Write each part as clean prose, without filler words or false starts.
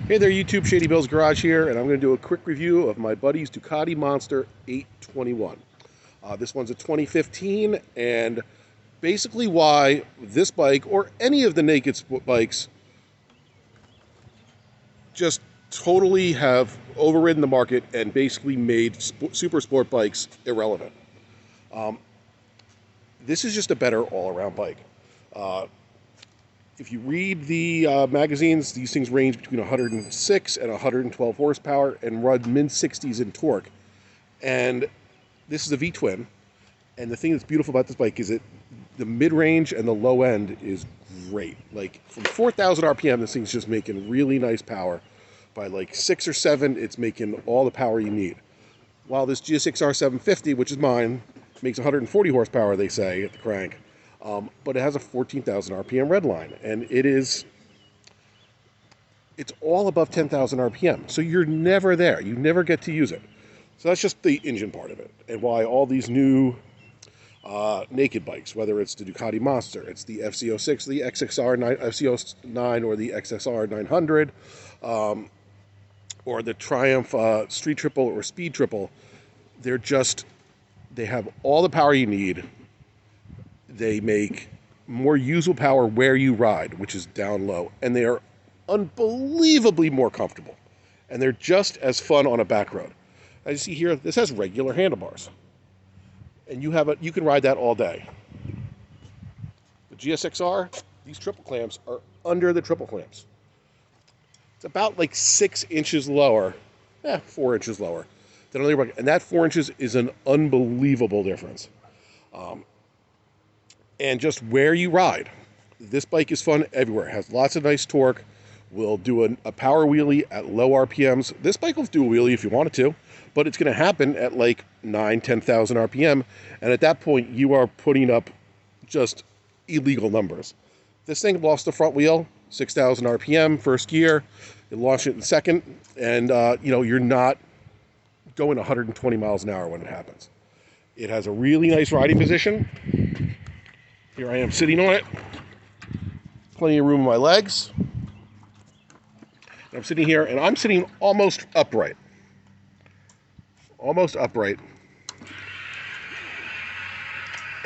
Hey there, YouTube. Shady Bill's Garage here, and I'm going to do a quick review of my buddy's Ducati Monster 821. This one's a 2015, and basically why this bike, or any of the naked bikes, just totally have overridden the market and basically made super sport bikes irrelevant. Um, this is just a better all-around bike. Uh, If you read the magazines, these things range between 106 and 112 horsepower and run mid-60s in torque. And this is a V-twin. And the thing that's beautiful about this bike is that the mid-range and the low end is great. Like from 4,000 RPM, this thing's just making really nice power. By like 6 or 7, it's making all the power you need. While this GSX-R 750, which is mine, makes 140 horsepower, they say, at the crank. But it has a 14,000 RPM red line, and it's all above 10,000 RPM. So you're never there. You never get to use it. So that's just the engine part of it, and why all these new naked bikes, whether it's the Ducati Monster, it's the FC06, the XXR FC09, or the XSR 900, or the Triumph Street Triple or Speed Triple, they have all the power you need. They make more usable power where you ride, which is down low, and they are unbelievably more comfortable, and they're just as fun on a back road. As you see here, this has regular handlebars, and you can ride that all day. The GSX-R, these triple clamps are under the triple clamps. It's about like 6 inches lower, 4 inches lower than on the other bike, and that 4 inches is an unbelievable difference. And just where you ride. This bike is fun everywhere. It has lots of nice torque. Will do a power wheelie at low RPMs. This bike will do a wheelie if you want it to, but it's going to happen at like 10,000 RPM. And at that point, you are putting up just illegal numbers. This thing lost the front wheel, 6,000 RPM, first gear. You launch it in second, and you're not going 120 miles an hour when it happens. It has a really nice riding position. Here I am sitting on it. Plenty of room in my legs. I'm sitting here, and I'm sitting almost upright. Almost upright.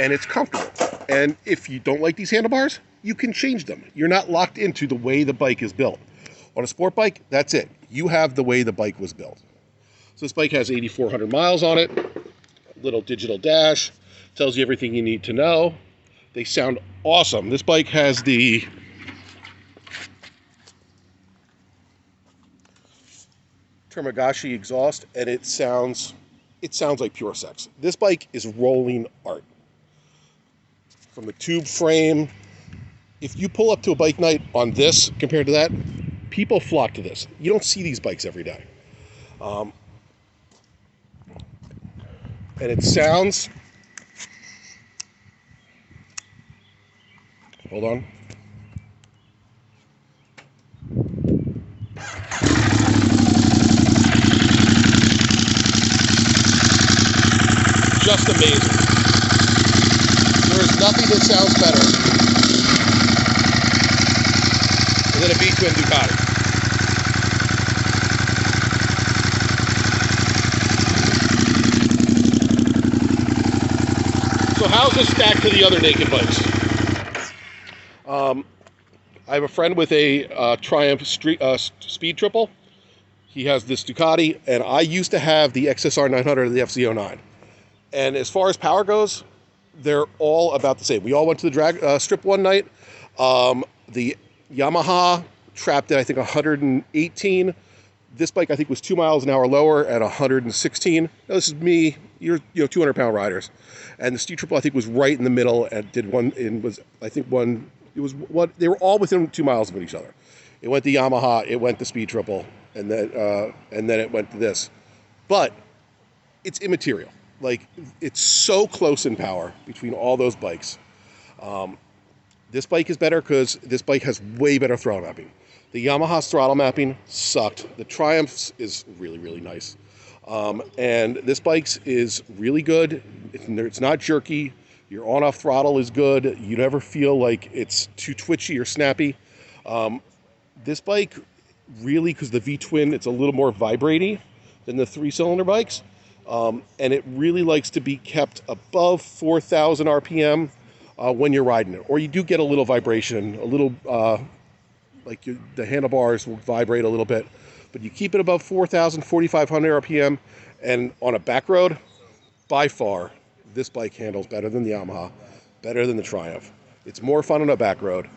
And it's comfortable. And if you don't like these handlebars, you can change them. You're not locked into the way the bike is built. On a sport bike, that's it. You have the way the bike was built. So this bike has 8,400 miles on it. Little digital dash. Tells you everything you need to know. They sound awesome. This bike has the Termagashi exhaust, and it sounds like pure sex. This bike is rolling art. From the tube frame, if you pull up to a bike night on this compared to that, people flock to this. You don't see these bikes every day. And it sounds... Hold on. Just amazing. There is nothing that sounds better than a V-twin Ducati. So how's this stacked to the other naked bikes? I have a friend with a Triumph Speed Triple. He has this Ducati, and I used to have the XSR 900 and the FC09. And as far as power goes, they're all about the same. We all went to the drag strip one night. The Yamaha trapped at, I think, 118. This bike, I think, was 2 miles an hour lower at 116. Now, this is me. You're 200-pound riders. And the Speed Triple, I think, was right in the middle and did one. And was, I think, one. It was what they were all within 2 miles of each other. It went to Yamaha, it went to Speed Triple, and then it went to this. But it's immaterial. Like, it's so close in power between all those bikes. This bike is better because this bike has way better throttle mapping. The Yamaha's throttle mapping sucked. The Triumph's is really, really nice. And this bike's is really good. It's not jerky. Your on-off throttle is good. You never feel like it's too twitchy or snappy. This bike really, because the V-twin, it's a little more vibraty than the 3-cylinder bikes. And it really likes to be kept above 4,000 RPM when you're riding it. Or you do get a little vibration, a little, the handlebars will vibrate a little bit. But you keep it above 4,000, 4,500 RPM. And on a back road, by far, this bike handles better than the Yamaha, better than the Triumph. It's more fun on a back road.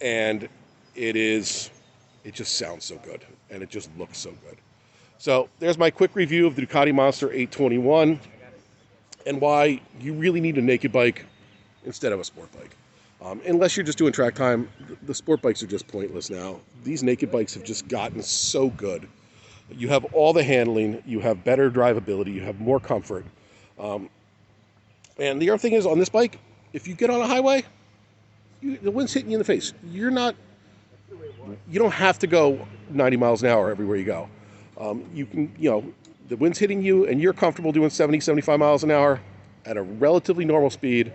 And it just sounds so good. And it just looks so good. So there's my quick review of the Ducati Monster 821 and why you really need a naked bike instead of a sport bike. Unless you're just doing track time, the sport bikes are just pointless now. These naked bikes have just gotten so good. You have all the handling, you have better drivability, you have more comfort. And the other thing is, on this bike, if you get on a highway, the wind's hitting you in the face. You don't have to go 90 miles an hour everywhere you go. You can, the wind's hitting you and you're comfortable doing 70, 75 miles an hour at a relatively normal speed,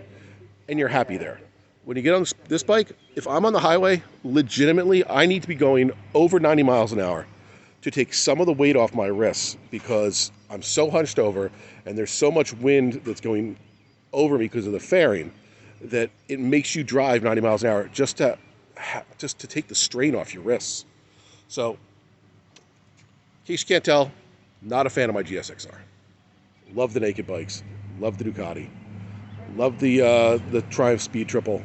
and you're happy there. When you get on this bike, if I'm on the highway, legitimately, I need to be going over 90 miles an hour to take some of the weight off my wrists, because I'm so hunched over and there's so much wind that's going over me because of the fairing that it makes you drive 90 miles an hour just to take the strain off your wrists. So, in case you can't tell, not a fan of my GSXR. Love the naked bikes. Love the Ducati. Love the Triumph Speed Triple.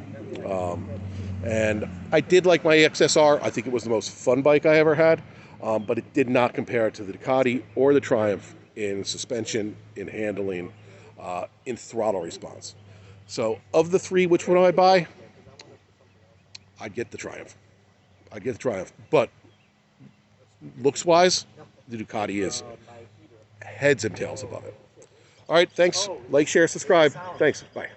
And I did like my XSR. I think it was the most fun bike I ever had. But it did not compare to the Ducati or the Triumph in suspension, in handling, in throttle response. So, of the three, which one do I buy? I'd get the Triumph. But looks-wise, the Ducati is heads and tails above it. All right, thanks. Like, share, subscribe. Thanks. Bye.